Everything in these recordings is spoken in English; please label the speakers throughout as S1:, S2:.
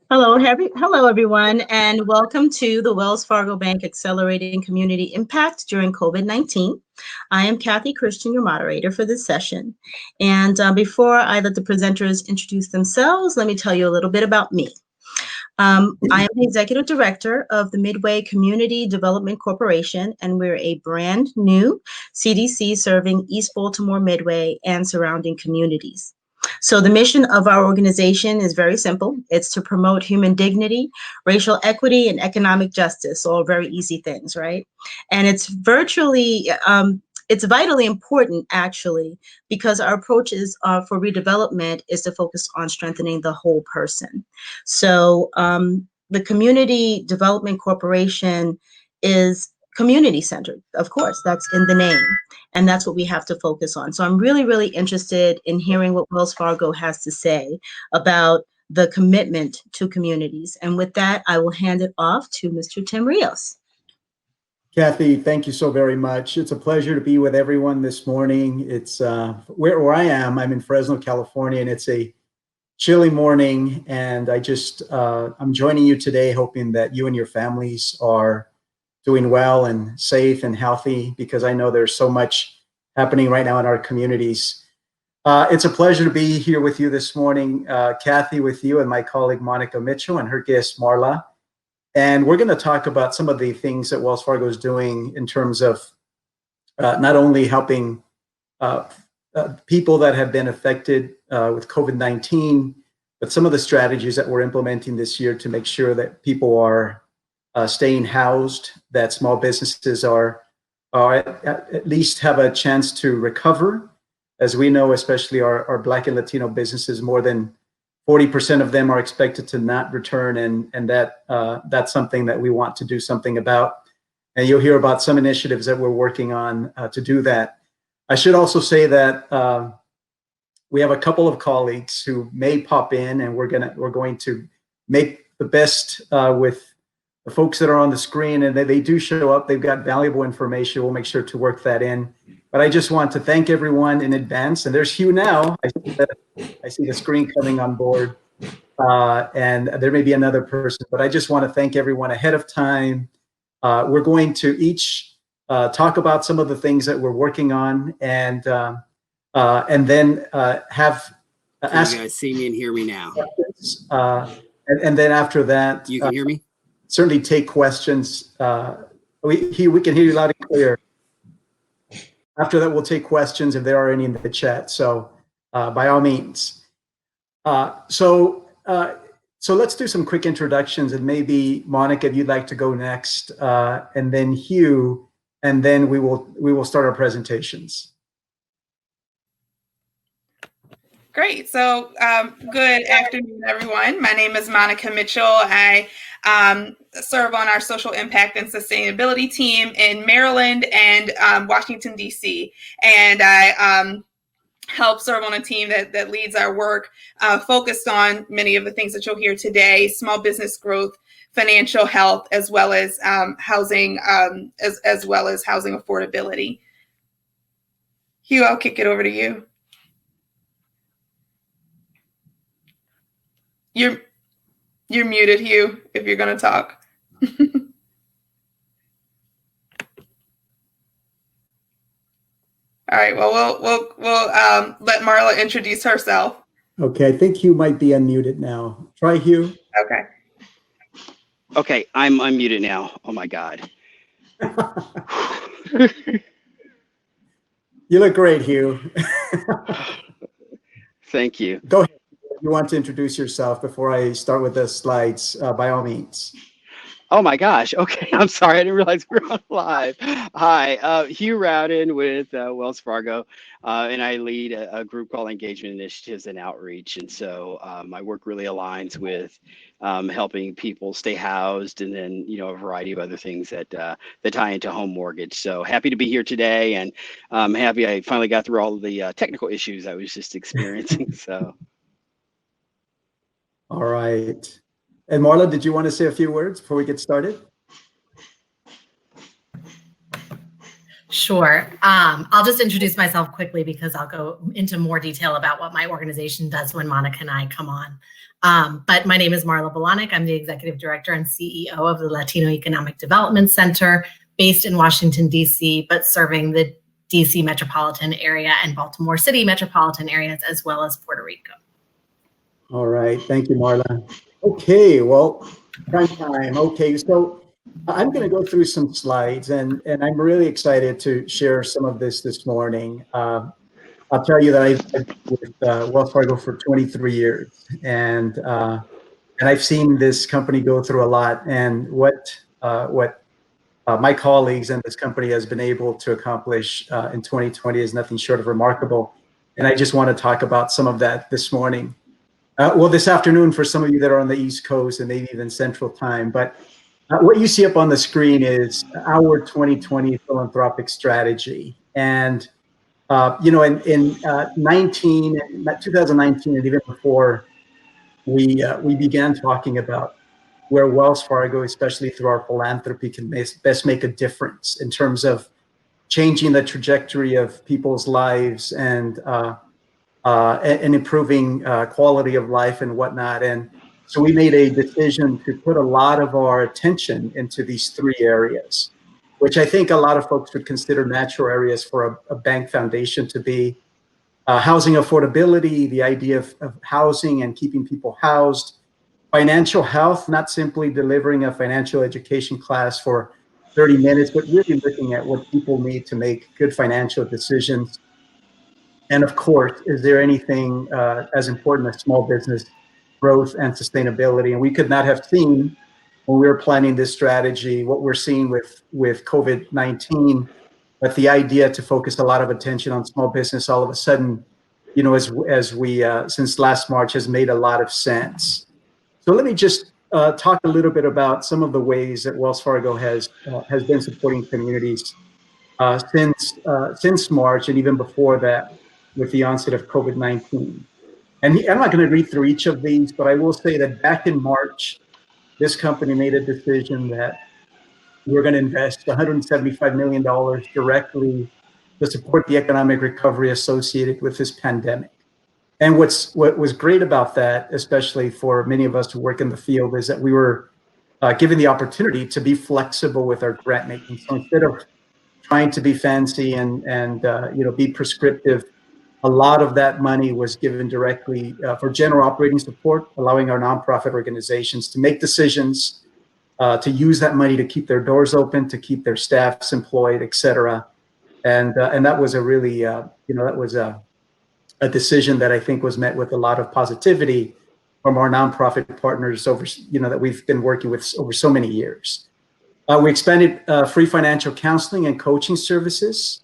S1: Hello, everyone, and welcome to the Wells Fargo Bank Accelerating Community Impact during COVID-19. I am Kathy Christian, your moderator for this session. And before I let the presenters introduce themselves, let me tell you a little bit about me. I am the executive director of the Midway Community Development Corporation, and we're a brand new CDC serving East Baltimore, Midway, and surrounding communities. So the mission of our organization is very simple. It's to promote human dignity, racial equity, and economic justice, all very easy things, right? And it's vitally important, actually, because our approach is for redevelopment is to focus on strengthening the whole person. So the Community Development Corporation is community centered. Of course, that's in the name. And that's what we have to focus on. So I'm really, really interested in hearing what Wells Fargo has to say about the commitment to communities. And with that, I will hand it off to Mr. Tim Rios.
S2: Kathy, thank you so very much. It's a pleasure to be with everyone this morning. It's where I am. I'm in Fresno, California, and it's a chilly morning. And I'm joining you today, hoping that you and your families are doing well and safe and healthy, because I know there's so much happening right now in our communities. It's a pleasure to be here with you this morning, Kathy, with you and my colleague Monica Mitchell and her guest Marla. And we're going to talk about some of the things that Wells Fargo is doing in terms of not only helping people that have been affected with COVID-19, but some of the strategies that we're implementing this year to make sure that people are staying housed, that small businesses are at least have a chance to recover. As we know, especially our Black and Latino businesses, more than 40% of them are expected to not return, and that's something that we want to do something about. And you'll hear about some initiatives that we're working on to do that. I should also say that we have a couple of colleagues who may pop in, and we're going to make the best with the folks that are on the screen, and they do show up. They've got valuable information. We'll make sure to work that in. But I just want to thank everyone in advance. And there's Hugh now. I see the screen coming on board. And there may be another person, but I just want to thank everyone ahead of time. We're going to each talk about some of the things that we're working on, and then have
S3: ask. You guys see me and hear me now.
S2: And then after that,
S3: you can hear me.
S2: Certainly take questions. We can hear you loud and clear. After that, we'll take questions if there are any in the chat. So by all means. So let's do some quick introductions, and maybe Monica, if you'd like to go next, and then Hugh, and then we will start our presentations.
S4: Great. So good afternoon, everyone. My name is Monica Mitchell. I serve on our social impact and sustainability team in Maryland and Washington, D.C. And I help serve on a team that leads our work focused on many of the things that you'll hear today: small business growth, financial health, as well as housing, as well as housing affordability. Hugh, I'll kick it over to you. You're muted, Hugh, if you're going to talk. All right. Well, we'll let Marla introduce herself.
S2: Okay. I think Hugh might be unmuted now. Try Hugh.
S4: Okay.
S3: Okay. I'm unmuted now. Oh my God.
S2: You look great, Hugh.
S3: Thank you.
S2: Go ahead. If you want to introduce yourself before I start with the slides, by all means.
S3: Oh my gosh. Okay. I'm sorry. I didn't realize we were on live. Hi, Hugh Rowden with Wells Fargo, and I lead a group called Engagement Initiatives and Outreach. And so my work really aligns with helping people stay housed, and then, a variety of other things that tie into home mortgage. So happy to be here today, and I'm happy I finally got through all of the technical issues I was just experiencing. So.
S2: All right. And Marla, did you want to say a few words before we get started?
S5: Sure. I'll just introduce myself quickly because I'll go into more detail about what my organization does when Monica and I come on. But my name is Marla Bolanek. I'm the Executive Director and CEO of the Latino Economic Development Center, based in Washington, D.C., but serving the D.C. metropolitan area and Baltimore City metropolitan areas, as well as Puerto Rico.
S2: All right. Thank you, Marla. Okay. Well, prime time. Okay. So I'm going to go through some slides, and I'm really excited to share some of this morning. I'll tell you that I've been with Wells Fargo for 23 years, and I've seen this company go through a lot. And what my colleagues and this company has been able to accomplish in 2020 is nothing short of remarkable. And I just want to talk about some of that this morning. Well, this afternoon for some of you that are on the East Coast and maybe even Central Time. But what you see up on the screen is our 2020 philanthropic strategy. And, in 2019 and even before, we began talking about where Wells Fargo, especially through our philanthropy, can best make a difference in terms of changing the trajectory of people's lives and improving quality of life and whatnot. And so we made a decision to put a lot of our attention into these three areas, which I think a lot of folks would consider natural areas for a bank foundation to be. Housing affordability, the idea of housing and keeping people housed. Financial health, not simply delivering a financial education class for 30 minutes, but really looking at what people need to make good financial decisions. And of course, is there anything as important as small business growth and sustainability? And we could not have seen when we were planning this strategy what we're seeing with COVID-19, but the idea to focus a lot of attention on small business all of a sudden, as we since last March, has made a lot of sense. So let me just talk a little bit about some of the ways that Wells Fargo has been supporting communities since March and even before that, with the onset of COVID-19. And I'm not going to read through each of these, but I will say that back in March, this company made a decision that we're going to invest $175 million directly to support the economic recovery associated with this pandemic. And what was great about that, especially for many of us who work in the field, is that we were given the opportunity to be flexible with our grant making. So instead of trying to be fancy and be prescriptive, a lot of that money was given directly for general operating support, allowing our nonprofit organizations to make decisions, to use that money to keep their doors open, to keep their staffs employed, et cetera. And that was a really, that was a decision that I think was met with a lot of positivity from our nonprofit partners over, that we've been working with over so many years. We expanded free financial counseling and coaching services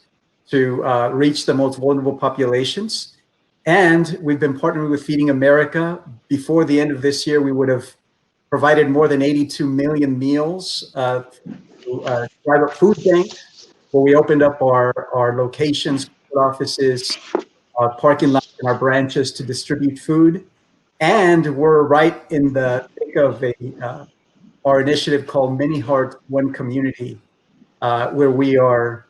S2: to reach the most vulnerable populations. And we've been partnering with Feeding America. Before the end of this year, we would have provided more than 82 million meals to private food bank, where we opened up our locations, offices, our parking lots, and our branches to distribute food. And we're right in the thick of our initiative called Many Hearts, One Community, where we are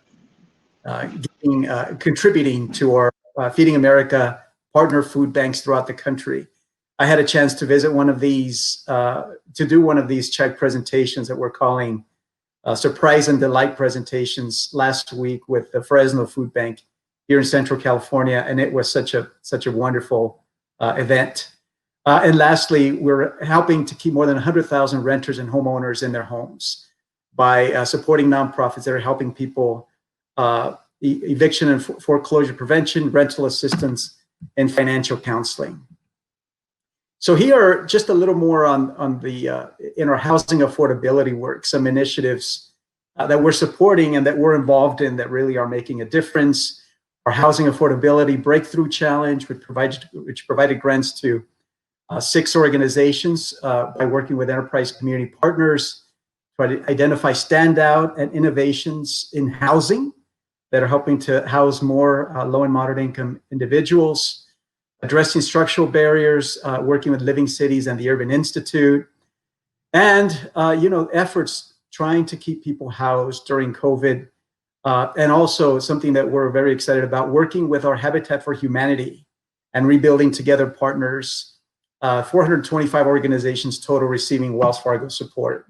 S2: contributing to our Feeding America partner food banks throughout the country. I had a chance to visit one of these, to do one of these check presentations that we're calling Surprise and Delight presentations last week with the Fresno Food Bank here in Central California, and it was such a wonderful event. And lastly, we're helping to keep more than 100,000 renters and homeowners in their homes by supporting nonprofits that are helping people eviction and foreclosure prevention, rental assistance, and financial counseling. So here are just a little more on the in our housing affordability work, some initiatives that we're supporting and that we're involved in that really are making a difference. Our Housing Affordability Breakthrough Challenge, which provided grants to 6 organizations by working with enterprise community partners, try to identify standout and innovations in housing that are helping to house more low and moderate income individuals, addressing structural barriers, working with Living Cities and the Urban Institute, and efforts trying to keep people housed during COVID And also something that we're very excited about, working with our Habitat for Humanity and Rebuilding Together partners, 425 organizations total receiving Wells Fargo support.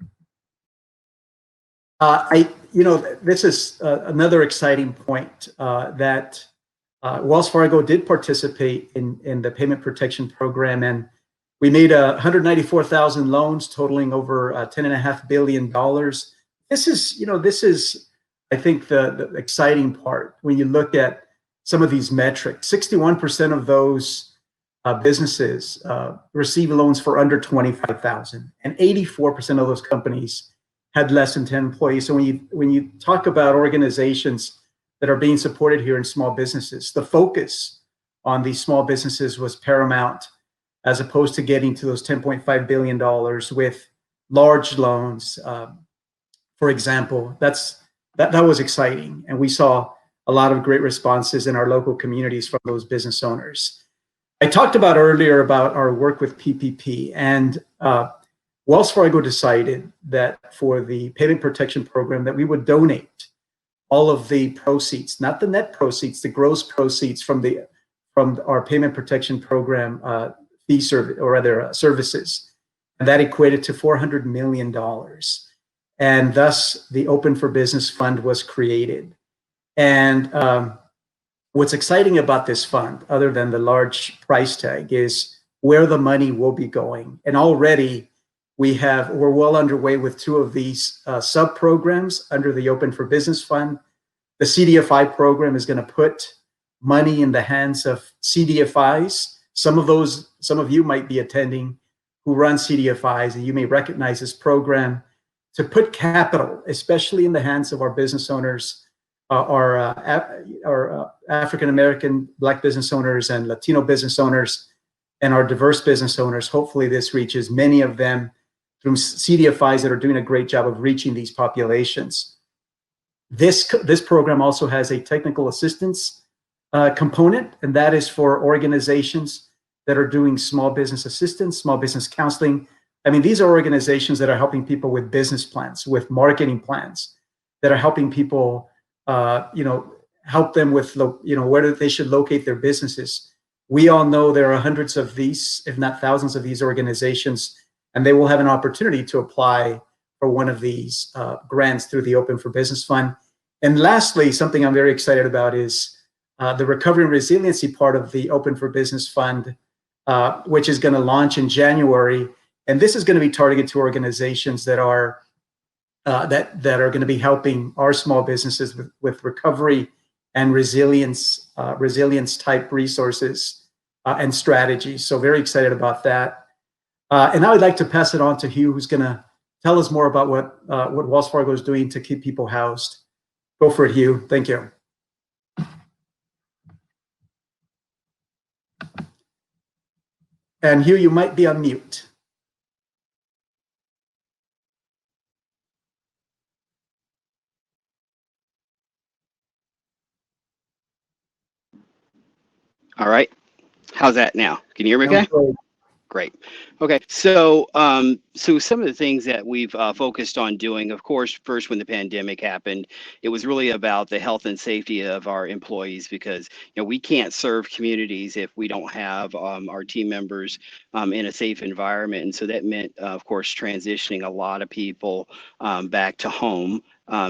S2: This is another exciting point that Wells Fargo did participate in the payment protection program, and we made 194,000 loans totaling over $10.5 billion. This is, I think, the exciting part when you look at some of these metrics. 61% of those businesses receive loans for under 25,000, and 84% of those companies had less than 10 employees. So when you talk about organizations that are being supported here in small businesses, the focus on these small businesses was paramount, as opposed to getting to those $10.5 billion with large loans. For example, that was exciting. And we saw a lot of great responses in our local communities from those business owners. I talked about earlier about our work with PPP, and Wells Fargo decided that for the payment protection program that we would donate all of the proceeds, not the net proceeds, the gross proceeds from our payment protection program fee service, or rather services, and that equated to $400 million. And thus the Open for Business Fund was created. And what's exciting about this fund, other than the large price tag, is where the money will be going. And already we're well underway with two of these sub-programs under the Open for Business Fund. The CDFI program is going to put money in the hands of CDFIs. Some of you might be attending who run CDFIs, and you may recognize this program, to put capital, especially in the hands of our business owners, our African-American, Black business owners and Latino business owners, and our diverse business owners. Hopefully this reaches many of them through CDFIs that are doing a great job of reaching these populations. This program also has a technical assistance component, and that is for organizations that are doing small business assistance, small business counseling. I mean, these are organizations that are helping people with business plans, with marketing plans, that are helping people, help them with, where they should locate their businesses. We all know there are hundreds of these, if not thousands of these organizations, and they will have an opportunity to apply for one of these grants through the Open for Business Fund. And lastly, something I'm very excited about is the Recovery and Resiliency part of the Open for Business Fund, which is going to launch in January. And this is going to be targeted to organizations that are going to be helping our small businesses with recovery and resilience type resources and strategies. So very excited about that. And now I'd like to pass it on to Hugh, who's going to tell us more about what Wells Fargo is doing to keep people housed. Go for it, Hugh. Thank you. And Hugh, you might be on mute.
S3: All right. How's that now? Can you hear me okay? Great. Okay. So some of the things that we've focused on doing, of course, first when the pandemic happened, it was really about the health and safety of our employees, because we can't serve communities if we don't have our team members in a safe environment. And so that meant, of course, transitioning a lot of people back to home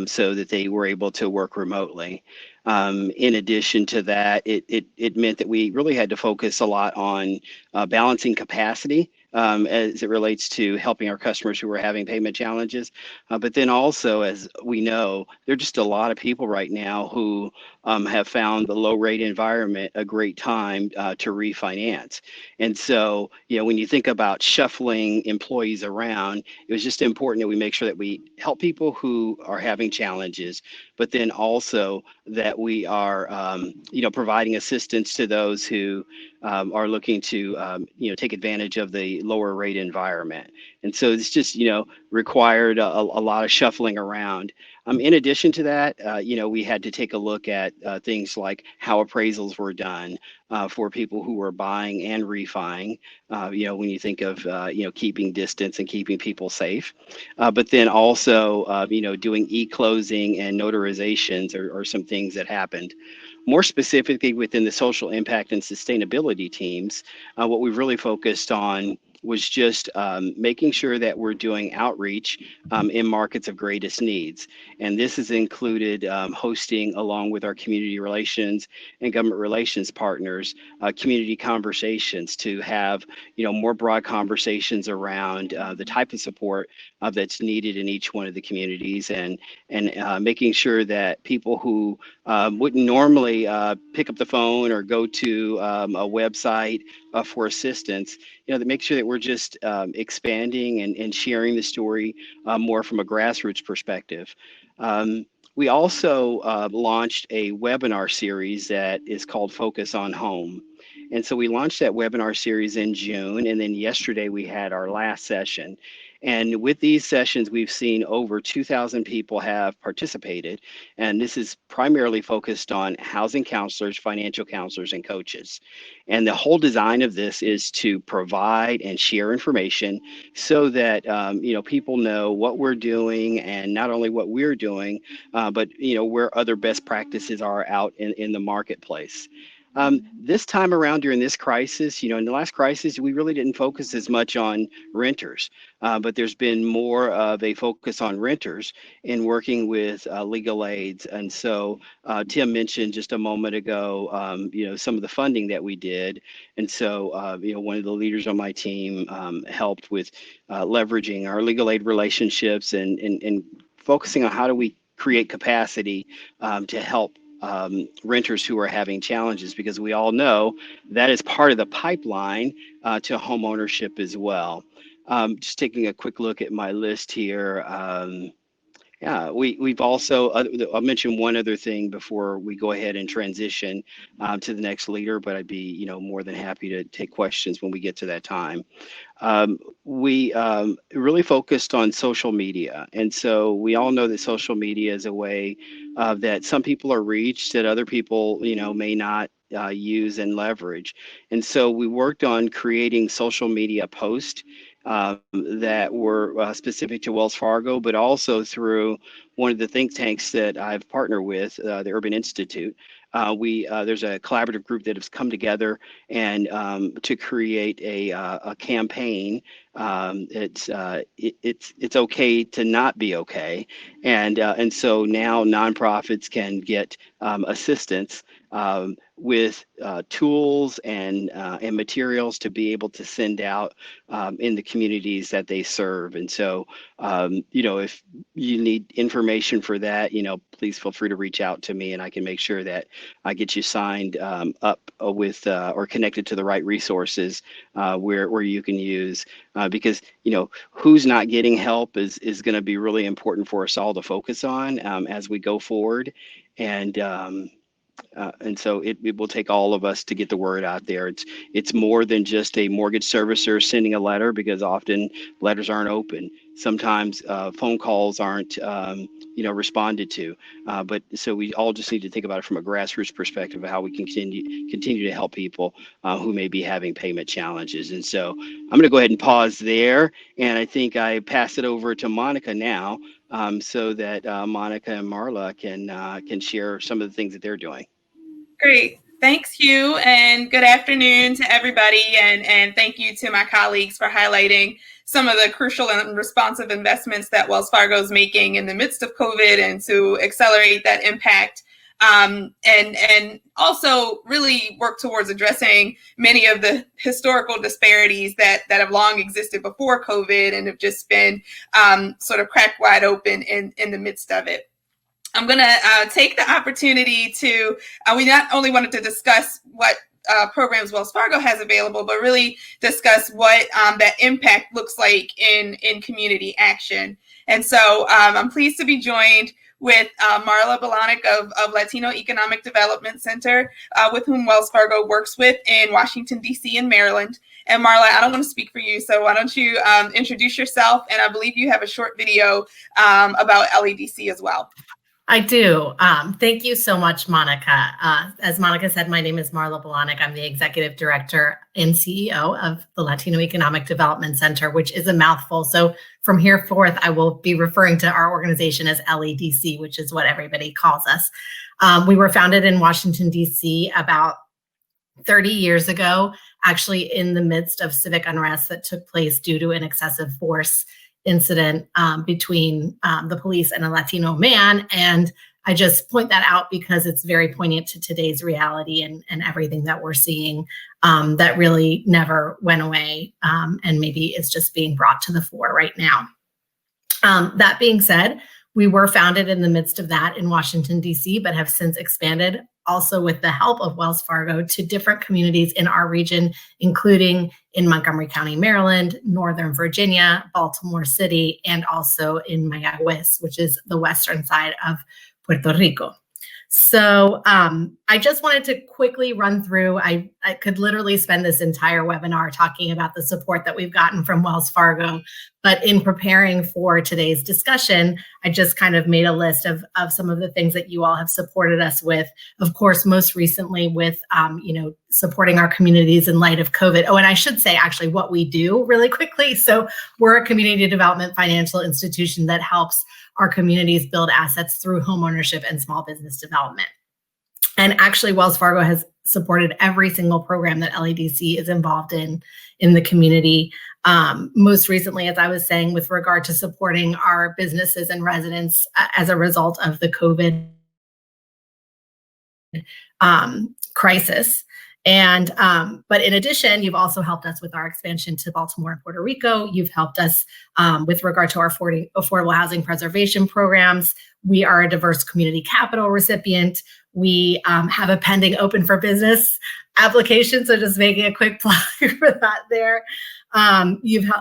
S3: so that they were able to work remotely. In addition to that, it meant that we really had to focus a lot on balancing capacity as it relates to helping our customers who were having payment challenges. But then also, as we know, there are just a lot of people right now who have found the low rate environment a great time to refinance. And so, when you think about shuffling employees around, it was just important that we make sure that we help people who are having challenges, but then also that we are, providing assistance to those who are looking to, take advantage of the lower rate environment. And so it's just, required a lot of shuffling around. In addition to that, we had to take a look at things like how appraisals were done for people who were buying and refining. When you think of keeping distance and keeping people safe, but then also doing e-closing and notarizations are some things that happened. More specifically, within the social impact and sustainability teams, what we've really focused on was just making sure that we're doing outreach in markets of greatest needs. And this has included hosting, along with our community relations and government relations partners, community conversations to have more broad conversations around the type of support that's needed in each one of the communities, and making sure that people who wouldn't normally pick up the phone or go to a website for assistance, to make sure that we're just expanding and sharing the story more from a grassroots perspective. We also launched a webinar series that is called Focus on Home. And so we launched that webinar series in June, and then yesterday we had our last session. And with these sessions, we've seen over 2,000 people have participated. And this is primarily focused on housing counselors, financial counselors, and coaches. And the whole design of this is to provide and share information so that people know what we're doing, and not only what we're doing, but where other best practices are out in the marketplace. This time around during this crisis, in the last crisis, we really didn't focus as much on renters, but there's been more of a focus on renters in working with legal aids. And so Tim mentioned just a moment ago, some of the funding that we did. And so, one of the leaders on my team helped with leveraging our legal aid relationships and focusing on how do we create capacity to help renters who are having challenges, because we all know that is part of the pipeline to home ownership as well. Just taking a quick look at my list here. We've also, I'll mention one other thing before we go ahead and transition to the next leader, but I'd be, more than happy to take questions when we get to that time. We really focused on social media. And so we all know that social media is a way that some people are reached that other people, may not use and leverage. And so we worked on creating social media posts that were specific to Wells Fargo, but also through one of the think tanks that I've partnered with, the Urban Institute. There's a collaborative group that has come together and to create a campaign. It's okay to not be okay, and so now nonprofits can get assistance with tools and materials to be able to send out in the communities that they serve. And so, if you need information for that, please feel free to reach out to me, and I can make sure that I get you signed up with or connected to the right resources where you can use, because who's not getting help is going to be really important for us all to focus on as we go forward. And so it will take all of us to get the word out there. It's more than just a mortgage servicer sending a letter, because often letters aren't open. Sometimes phone calls aren't responded to. But so we all just need to think about it from a grassroots perspective of how we can continue to help people who may be having payment challenges. And so I'm going to go ahead and pause there, and I think I pass it over to Monica now, so that Monica and Marla can share some of the things that they're doing.
S4: Great. Thanks, Hugh, and good afternoon to everybody. And thank you to my colleagues for highlighting some of the crucial and responsive investments that Wells Fargo is making in the midst of COVID, and to accelerate that impact, and also really work towards addressing many of the historical disparities that have long existed before COVID and have just been sort of cracked wide open in the midst of it. I'm going to take the opportunity to, we not only wanted to discuss what programs Wells Fargo has available, but really discuss what that impact looks like in community action. And so I'm pleased to be joined with Marla Bolanek of Latino Economic Development Center, with whom Wells Fargo works with in Washington, D.C. and Maryland. And Marla, I don't want to speak for you, so why don't you introduce yourself? And I believe you have a short video about LEDC as well.
S5: I do. Thank you so much, Monica. As Monica said, my name is Marla Bolanek. I'm the Executive Director and CEO of the Latino Economic Development Center, which is a mouthful. So from here forth, I will be referring to our organization as LEDC, which is what everybody calls us. We were founded in Washington, D.C. about 30 years ago, actually in the midst of civic unrest that took place due to an excessive force incident between the police and a Latino man. And I just point that out because it's very poignant to today's reality and everything that we're seeing that really never went away. And maybe it's just being brought to the fore right now. That being said, we were founded in the midst of that in Washington, D.C., but have since expanded also with the help of Wells Fargo to different communities in our region, including in Montgomery County, Maryland, Northern Virginia, Baltimore City, and also in Mayagüez, which is the western side of Puerto Rico. So I just wanted to quickly run through, I could literally spend this entire webinar talking about the support that we've gotten from Wells Fargo, but in preparing for today's discussion, I just kind of made a list of some of the things that you all have supported us with. Of course, most recently with, supporting our communities in light of COVID. Oh, and I should say actually what we do really quickly. So we're a community development financial institution that helps our communities build assets through homeownership and small business development. And actually, Wells Fargo has supported every single program that LEDC is involved in the community. Most recently, as I was saying, with regard to supporting our businesses and residents as a result of the COVID crisis. And but in addition, you've also helped us with our expansion to Baltimore and Puerto Rico. You've helped us with regard to our affordable housing preservation programs. We are a diverse community capital recipient. We have a pending open for business application. So just making a quick plug for that there.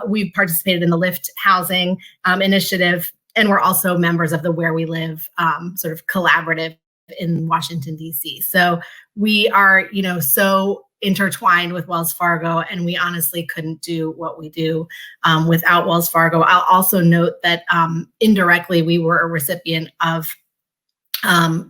S5: We've participated in the LIFT housing initiative, and we're also members of the Where We Live sort of collaborative in Washington, D.C. So we are, so intertwined with Wells Fargo, and we honestly couldn't do what we do without Wells Fargo. I'll also note that indirectly, we were a recipient of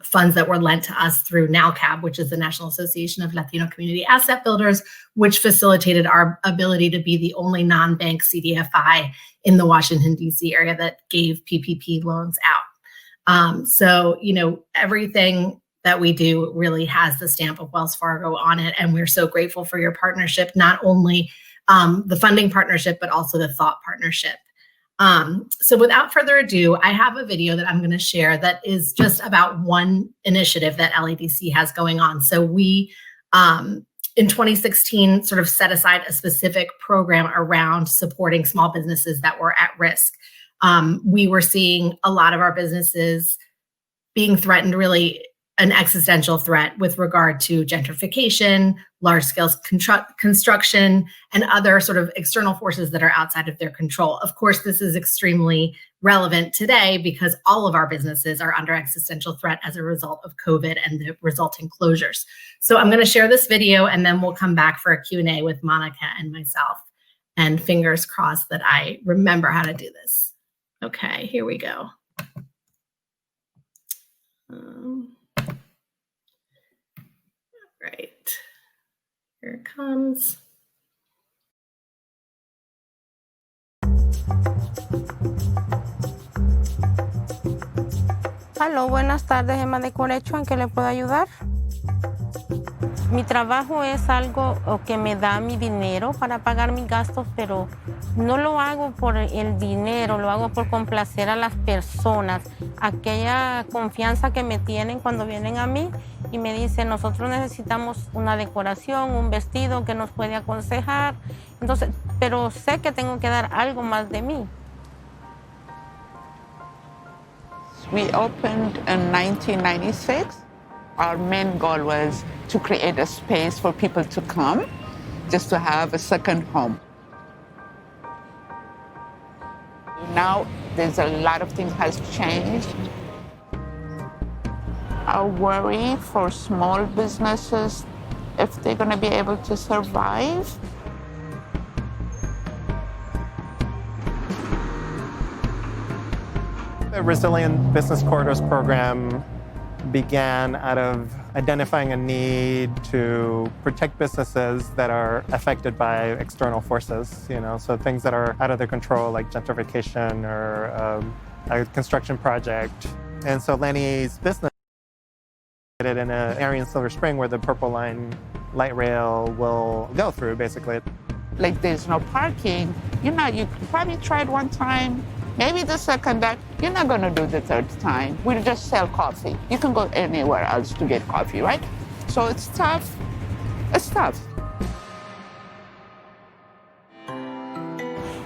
S5: funds that were lent to us through NALCAB, which is the National Association of Latino Community Asset Builders, which facilitated our ability to be the only non-bank CDFI in the Washington, D.C. area that gave PPP loans out. So, everything that we do really has the stamp of Wells Fargo on it. And we're so grateful for your partnership, not only the funding partnership, but also the thought partnership. So without further ado, I have a video that I'm going to share that is just about one initiative that LEDC has going on. So we, in 2016, sort of set aside a specific program around supporting small businesses that were at risk. We were seeing a lot of our businesses being threatened, really an existential threat with regard to gentrification, large-scale construction, and other sort of external forces that are outside of their control. Of course, this is extremely relevant today because all of our businesses are under existential threat as a result of COVID and the resulting closures. So I'm going to share this video, and then we'll come back for a Q&A with Monica and myself. And fingers crossed that I remember how to do this. Okay, here we go. Right, here it comes.
S6: Aló, buenas tardes, Emma de Corecho, ¿en qué le puedo ayudar? Mi trabajo es algo que me da mi dinero para pagar mis gastos, pero no lo hago por el dinero, lo hago por complacer a las personas. Aquella confianza que me tienen cuando vienen a mí y me dicen, nosotros necesitamos una decoración, un vestido que nos puede aconsejar. Entonces, pero sé que tengo que dar algo más de mí.
S7: We opened in 1996. Our main goal was to create a space for people to come, just to have a second home. Now there's a lot of things has changed. I worry for small businesses if they're going to be able to survive.
S8: The Resilient Business Corridors program began out of identifying a need to protect businesses that are affected by external forces, so things that are out of their control, like gentrification or a construction project. And so Lanny's business in an area in Silver Spring where the Purple Line light rail will go through, basically.
S7: Like there's no parking. You probably tried one time, maybe the second time. You're not going to do the third time. We just sell coffee. You can go anywhere else to get coffee, right? So it's tough. It's tough.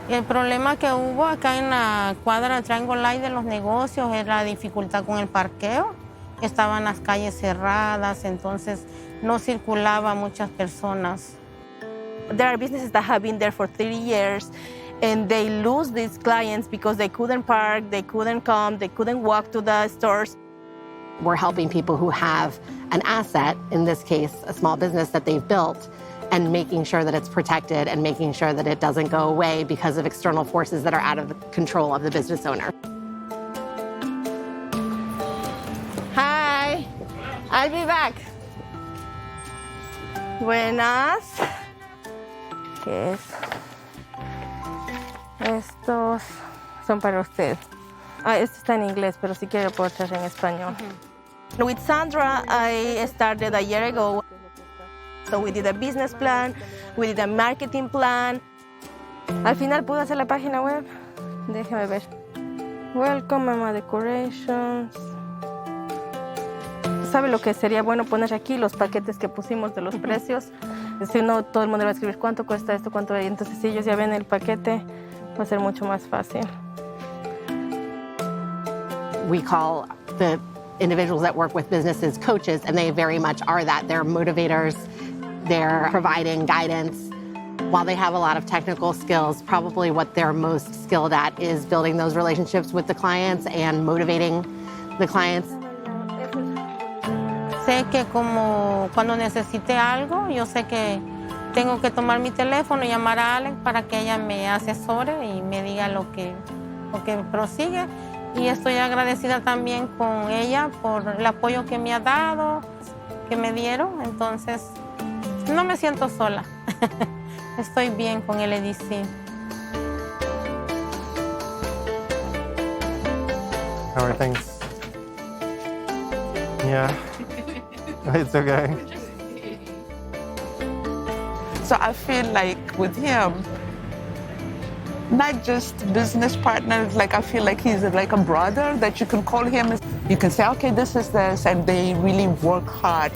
S6: El problema que hubo acá en la cuadra Triangle Light de los negocios es la dificultad con el parqueo. Estaban las calles cerradas, entonces no circulaba muchas personas.
S9: There are businesses that have been there for 30 years and they lose these clients because they couldn't park, they couldn't come, they couldn't walk to the stores.
S5: We're helping people who have an asset, in this case, a small business that they've built, and making sure that it's protected and making sure that it doesn't go away because of external forces that are out of the control of the business owner.
S9: Hi, I'll be back. Buenas. ¿Qué es? Estos son para usted. Este está en inglés, pero si quiere puedo traer en español. With Sandra, I started a year ago. So we did a business plan, we did a marketing plan. Al final pude hacer la página web. Déjeme ver. Welcome, Mama Decorations. ¿Sabe lo que sería bueno poner aquí? Los paquetes que pusimos de los precios. Si no, todo el mundo va a escribir cuánto cuesta esto, cuánto. Entonces, si ellos ya ven el paquete, va a ser mucho más fácil.
S5: We call the individuals that work with businesses coaches, and they very much are that. They're motivators, they're providing guidance. While they have a lot of technical skills, probably what they're most skilled at is building those relationships with the clients and motivating the clients.
S6: Sé que como cuando necesite algo, yo sé que tengo que tomar mi teléfono y llamar a Alex para que ella me asesore y me diga lo que prosigue. Y estoy agradecida también con ella por el apoyo que me ha dado, que me dieron. Entonces, no me siento sola. Estoy bien con el EDC.
S8: How are things? Yeah. It's okay.
S7: So I feel like with him, not just business partners, like I feel like he's like a brother that you can call him. You can say, okay, this is this, and they really work hard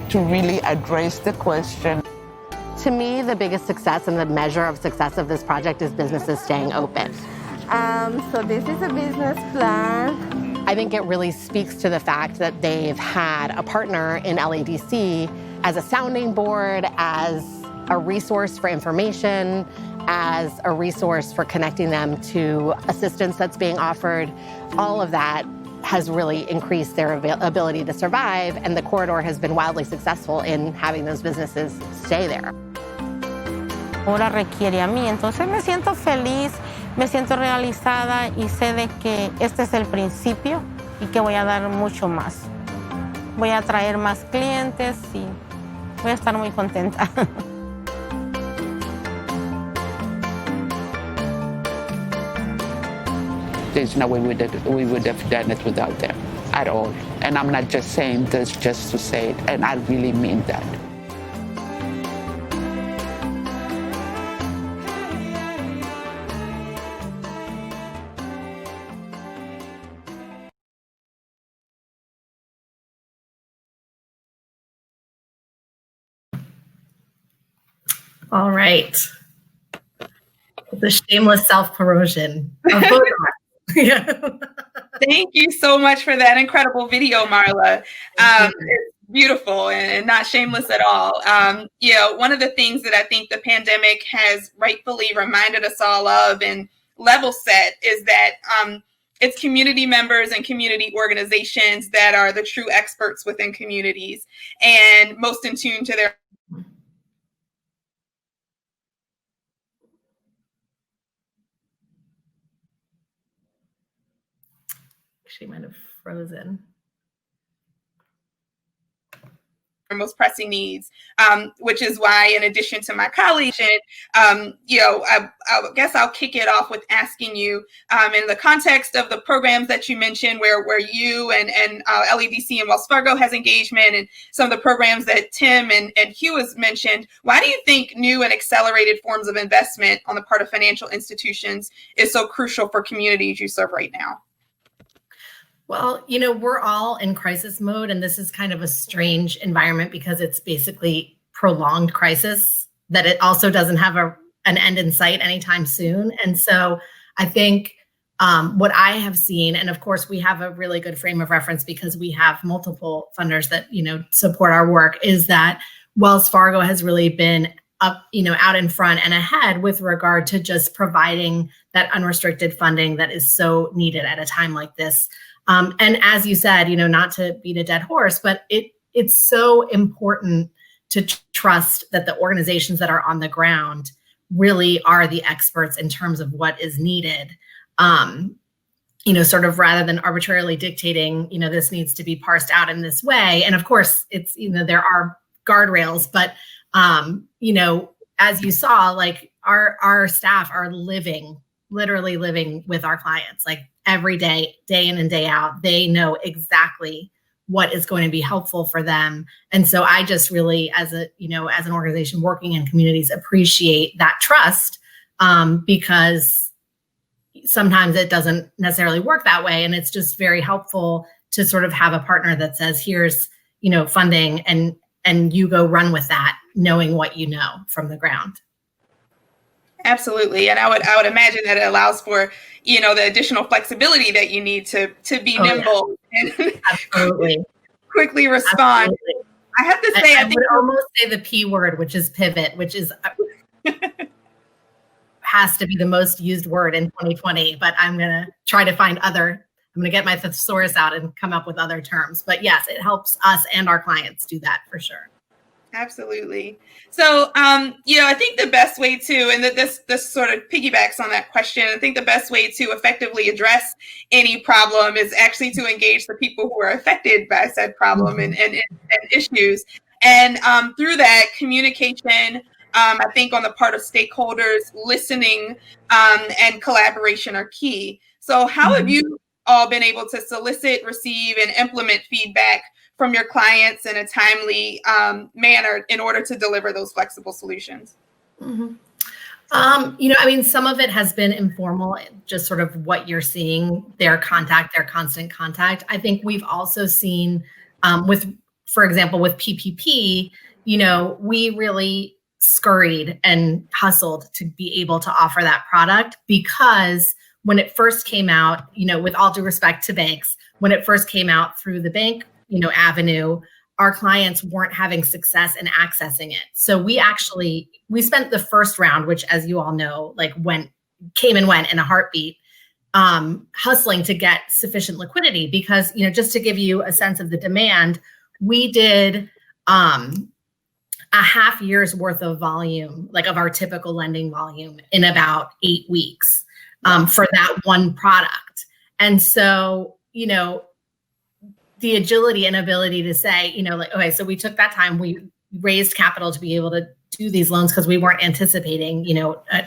S7: to really address the question.
S5: To me, the biggest success and the measure of success of this project is businesses staying open.
S9: So this is a business plan.
S5: I think it really speaks to the fact that they've had a partner in LADC as a sounding board, as a resource for information, as a resource for connecting them to assistance that's being offered. All of that has really increased their ability to survive, and the corridor has been wildly successful in having those businesses stay there.
S6: Ahora requiere a mí, entonces me siento feliz, me siento realizada y sé de que este es el principio y que voy a dar mucho más. Voy a traer más clientes y voy a estar muy contenta.
S7: There's no way we would have done it without them at all. And I'm not just saying this just to say it, and I really mean that.
S5: All right. The shameless self-promotion of both of us.
S4: Thank you so much for that incredible video, Marla. It's beautiful and not shameless at all. One of the things that I think the pandemic has rightfully reminded us all of and level set is that it's community members and community organizations that are the true experts within communities and most in tune to their
S5: She might have frozen.
S4: most pressing needs, which is why, in addition to my colleagues, I guess I'll kick it off with asking you, in the context of the programs that you mentioned, where you and LEDC and Wells Fargo has engagement, and some of the programs that Tim and Hugh has mentioned, why do you think new and accelerated forms of investment on the part of financial institutions is so crucial for communities you serve right now?
S5: Well, we're all in crisis mode, and this is kind of a strange environment because it's basically prolonged crisis that it also doesn't have an end in sight anytime soon. And so I think what I have seen, and of course we have a really good frame of reference because we have multiple funders that, support our work, is that Wells Fargo has really been up, out in front and ahead with regard to just providing that unrestricted funding that is so needed at a time like this. And as you said, not to beat a dead horse, but it's so important to trust that the organizations that are on the ground really are the experts in terms of what is needed. Sort of rather than arbitrarily dictating, this needs to be parsed out in this way. And of course, it's, there are guardrails, but, as you saw, like our staff are literally living with our clients, like every day, day in and day out. They know exactly what is going to be helpful for them. And so I just really, as an organization working in communities, appreciate that trust, because sometimes it doesn't necessarily work that way. And it's just very helpful to sort of have a partner that says, here's, funding, and you go run with that, knowing what you know from the ground.
S4: Absolutely. And I would imagine that it allows for, the additional flexibility that you need to be nimble and
S5: Absolutely.
S4: quickly respond.
S5: Absolutely.
S4: I have to say,
S5: I would almost say the P word, which is pivot, which is has to be the most used word in 2020, but I'm going to try to find I'm going to get my thesaurus out and come up with other terms. But yes, it helps us and our clients do that for sure.
S4: Absolutely. So, I think the best way to, and this sort of piggybacks on that question, I think the best way to effectively address any problem is actually to engage the people who are affected by said problem and issues. And through that communication, I think on the part of stakeholders, listening and collaboration are key. So how have you all been able to solicit, receive, and implement feedback from your clients in a timely manner in order to deliver those flexible solutions?
S5: Some of it has been informal, just sort of what you're seeing, their constant contact. I think we've also seen for example, with PPP, we really scurried and hustled to be able to offer that product, because when it first came out, with all due respect to banks, when it first came out through the bank avenue, our clients weren't having success in accessing it. So we spent the first round, which, as you all know, came and went in a heartbeat, hustling to get sufficient liquidity, because, just to give you a sense of the demand, we did a half year's worth of volume, of our typical lending volume, in about 8 weeks for that one product. And so, the agility and ability to say, okay, so we took that time, we raised capital to be able to do these loans because we weren't anticipating,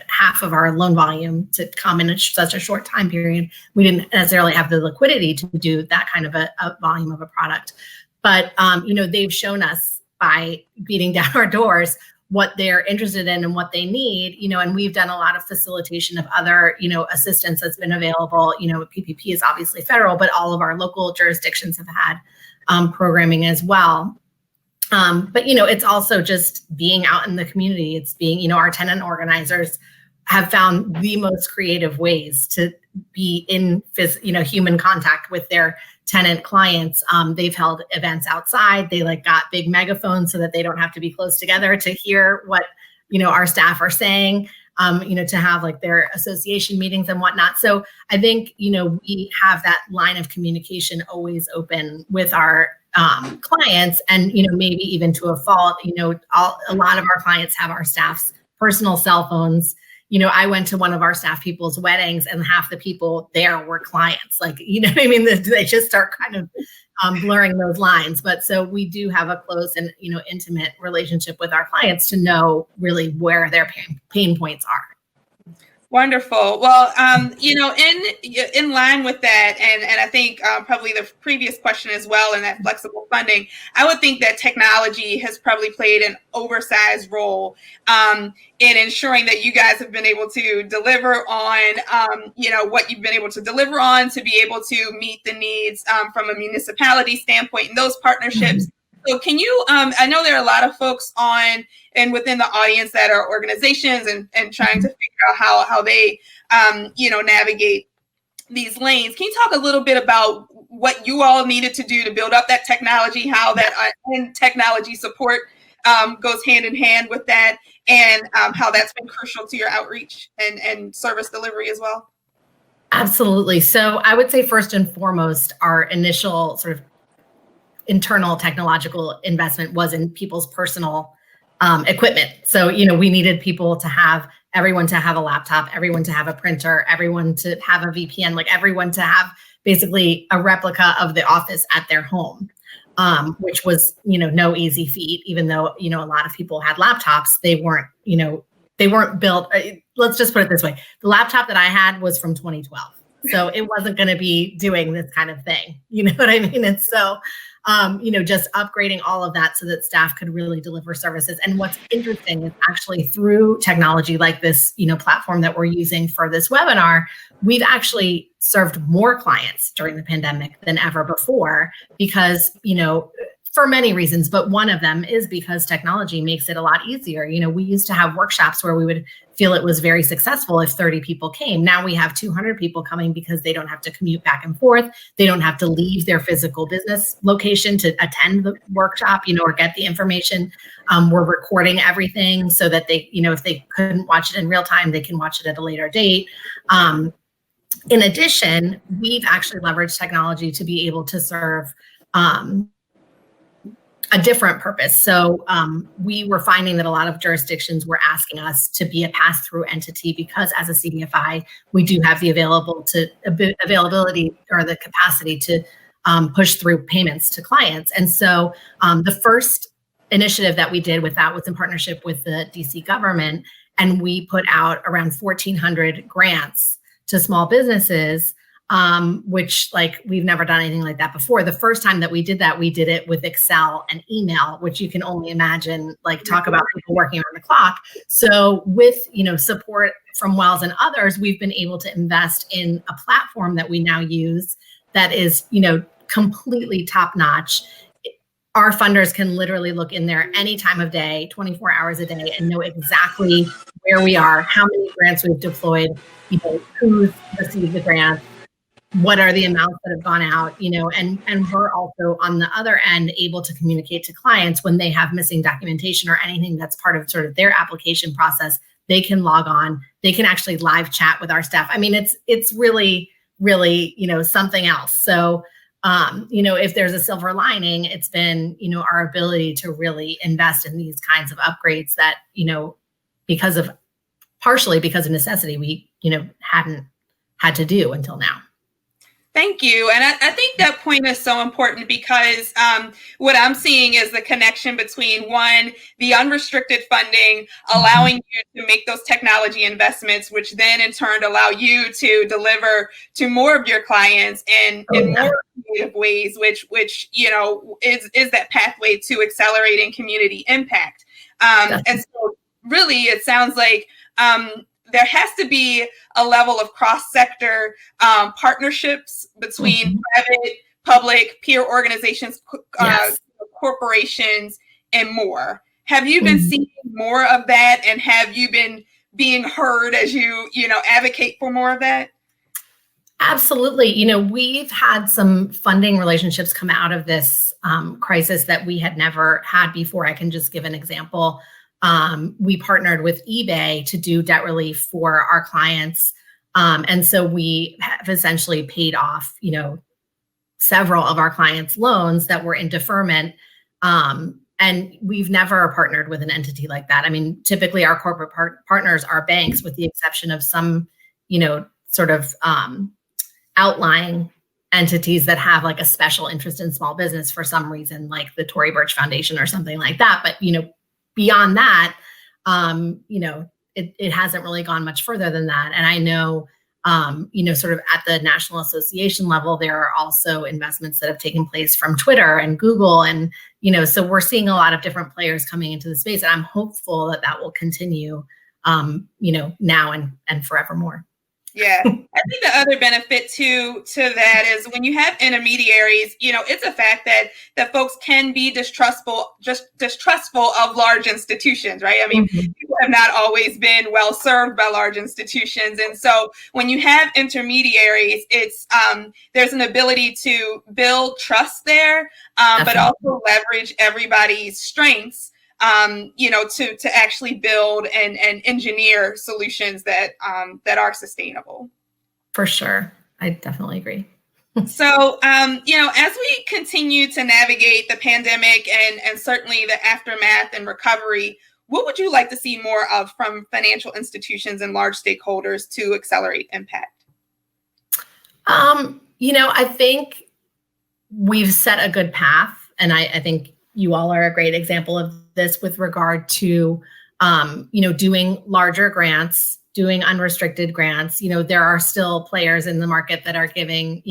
S5: half of our loan volume to come in such a short time period. We didn't necessarily have the liquidity to do that kind of a volume of a product. But, they've shown us by beating down our doors what they're interested in and what they need, and we've done a lot of facilitation of other, assistance that's been available. PPP is obviously federal, but all of our local jurisdictions have had programming as well. But, it's also just being out in the community. It's being, our tenant organizers have found the most creative ways to be in human contact with their tenant clients. They've held events outside. They got big megaphones so that they don't have to be close together to hear what our staff are saying. To have their association meetings and whatnot. So I think we have that line of communication always open with our clients, and maybe even to a fault. A lot of our clients have our staff's personal cell phones. I went to one of our staff people's weddings, and half the people there were clients. They just start kind of blurring those lines. But so we do have a close and intimate relationship with our clients to know really where their pain points are.
S4: Wonderful. Well, in line with that, and I think probably the previous question as well, in that flexible funding, I would think that technology has probably played an oversized role in ensuring that you guys have been able to deliver on, what you've been able to deliver on, to be able to meet the needs from a municipality standpoint and those partnerships. Mm-hmm. So can you, I know there are a lot of folks on and within the audience that are organizations and trying to figure out how they, navigate these lanes. Can you talk a little bit about what you all needed to do to build up that technology, how that and technology support goes hand in hand with that, and how that's been crucial to your outreach and service delivery as well?
S5: Absolutely. So I would say first and foremost, our initial sort of internal technological investment was in people's personal equipment. So, we needed everyone to have a laptop, everyone to have a printer, everyone to have a VPN, everyone to have basically a replica of the office at their home, which was, no easy feat, even though, a lot of people had laptops. They weren't built. Let's just put it this way. The laptop that I had was from 2012. So it wasn't going to be doing this kind of thing. You know what I mean? And so, just upgrading all of that so that staff could really deliver services. And what's interesting is actually through technology like this, platform that we're using for this webinar, we've actually served more clients during the pandemic than ever before because, for many reasons, but one of them is because technology makes it a lot easier. We used to have workshops where we would feel it was very successful if 30 people came. Now we have 200 people coming because they don't have to commute back and forth. They don't have to leave their physical business location to attend the workshop, or get the information. We're recording everything so that they, if they couldn't watch it in real time, they can watch it at a later date. In addition, we've actually leveraged technology to be able to serve a different purpose. So we were finding that a lot of jurisdictions were asking us to be a pass-through entity because as a CDFI, we do have the availability or the capacity to push through payments to clients. And so the first initiative that we did with that was in partnership with the DC government, and we put out around 1,400 grants to small businesses, which we've never done anything like that before. The first time that we did that, we did it with Excel and email, which you can only imagine, talk about people working around the clock. So with, support from Wells and others, we've been able to invest in a platform that we now use that is, completely top notch. Our funders can literally look in there any time of day, 24 hours a day, and know exactly where we are, how many grants we've deployed, who's received the grant, what are the amounts that have gone out, and we're also on the other end able to communicate to clients when they have missing documentation or anything that's part of sort of their application process. They can log on, they can actually live chat with our staff. I mean, it's really, really, something else. So, if there's a silver lining, it's been, our ability to really invest in these kinds of upgrades that, partially because of necessity, we, hadn't had to do until now.
S4: Thank you. And I think that point is so important because what I'm seeing is the connection between, one, the unrestricted funding, allowing you to make those technology investments, which then in turn allow you to deliver to more of your clients in more creative ways, which is that pathway to accelerating community impact. And so really, it sounds like there has to be a level of cross-sector partnerships between private, public, peer organizations, corporations, and more. Have you been seeing more of that, and have you been being heard as you advocate for more of that?
S5: Absolutely. We've had some funding relationships come out of this crisis that we had never had before. I can just give an example. We partnered with eBay to do debt relief for our clients. And so we have essentially paid off, several of our clients' loans that were in deferment. And we've never partnered with an entity like that. I mean, typically our corporate partners are banks, with the exception of some, sort of outlying entities that have like a special interest in small business for some reason, like the Tory Burch Foundation or something like that. But, beyond that, it hasn't really gone much further than that. And I know, sort of at the National Association level, there are also investments that have taken place from Twitter and Google. And, so we're seeing a lot of different players coming into the space. And I'm hopeful that that will continue, now and forevermore.
S4: Yeah, I think the other benefit to that is when you have intermediaries, it's a fact that folks can be distrustful of large institutions, right? I mean, people have not always been well served by large institutions, and so when you have intermediaries, it's there's an ability to build trust there, but also leverage everybody's strengths. To actually build and engineer solutions that are sustainable.
S5: For sure. I definitely agree.
S4: So, as we continue to navigate the pandemic and certainly the aftermath and recovery, what would you like to see more of from financial institutions and large stakeholders to accelerate impact?
S5: I think we've set a good path, and I think you all are a great example of this with regard to, doing larger grants, doing unrestricted grants. There are still players in the market that are giving,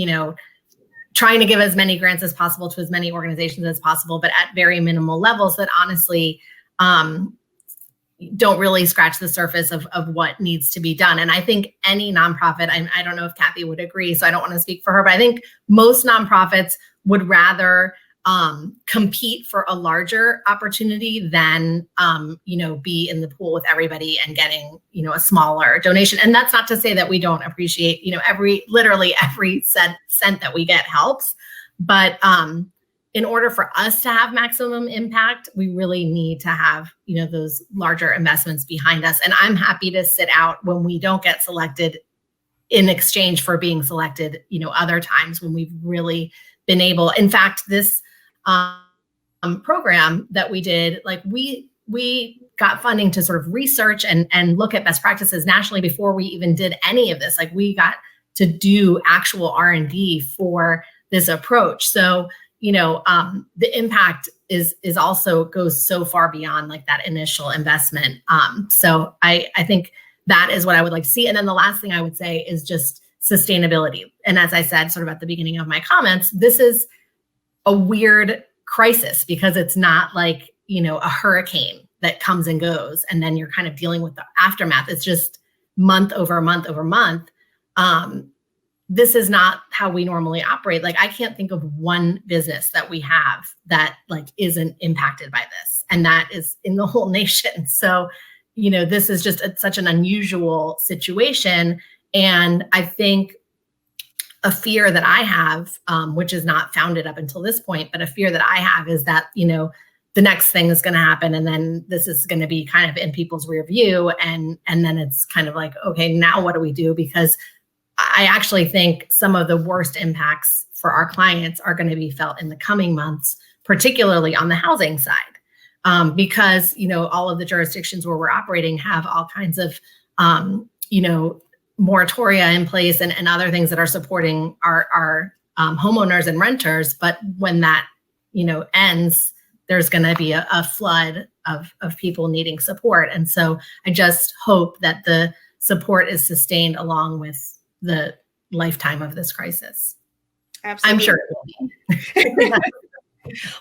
S5: trying to give as many grants as possible to as many organizations as possible, but at very minimal levels that honestly don't really scratch the surface of what needs to be done. And I think any nonprofit, I don't know if Kathy would agree, so I don't want to speak for her, but I think most nonprofits would rather compete for a larger opportunity than, be in the pool with everybody and getting, a smaller donation. And that's not to say that we don't appreciate, literally every cent that we get helps. But in order for us to have maximum impact, we really need to have, those larger investments behind us. And I'm happy to sit out when we don't get selected in exchange for being selected, other times when we've really been able. In fact, this program that we did, like we got funding to sort of research and look at best practices nationally before we even did any of this. Like we got to do actual R&D for this approach. So, the impact is also goes so far beyond like that initial investment. So I think that is what I would like to see. And then the last thing I would say is just sustainability. And as I said, sort of at the beginning of my comments, this is a weird crisis because it's not like, a hurricane that comes and goes and then you're kind of dealing with the aftermath. It's just month over month over month. This is not how we normally operate. Like I can't think of one business that we have that like isn't impacted by this, and that is in the whole nation. So, this is just such an unusual situation. And I think a fear that I have, which is not founded up until this point, but a fear that I have is that, the next thing is going to happen. And then this is going to be kind of in people's rear view. And then it's kind of like, okay, now what do we do? Because I actually think some of the worst impacts for our clients are going to be felt in the coming months, particularly on the housing side, because, all of the jurisdictions where we're operating have all kinds of, moratoria in place and other things that are supporting our homeowners and renters. But when that, ends, there's going to be a flood of people needing support. And so I just hope that the support is sustained along with the lifetime of this crisis.
S4: Absolutely.
S5: I'm sure it will be.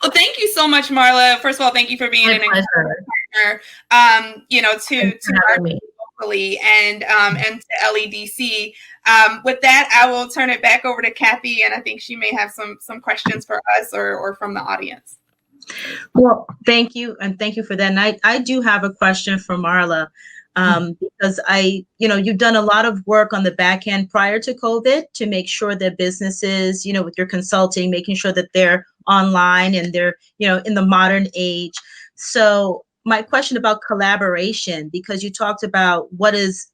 S4: Well, thank you so much, Marla. First of all, thank you for being
S5: My
S4: an incredible partner, to our locally and to LEDC. With that, I will turn it back over to Kathy, and I think she may have some questions for us or from the audience.
S1: Well, thank you. And thank you for that. And I do have a question for Marla. because you've done a lot of work on the back end prior to COVID to make sure that businesses, with your consulting, making sure that they're online and they're, in the modern age. So my question about collaboration, because you talked about what is,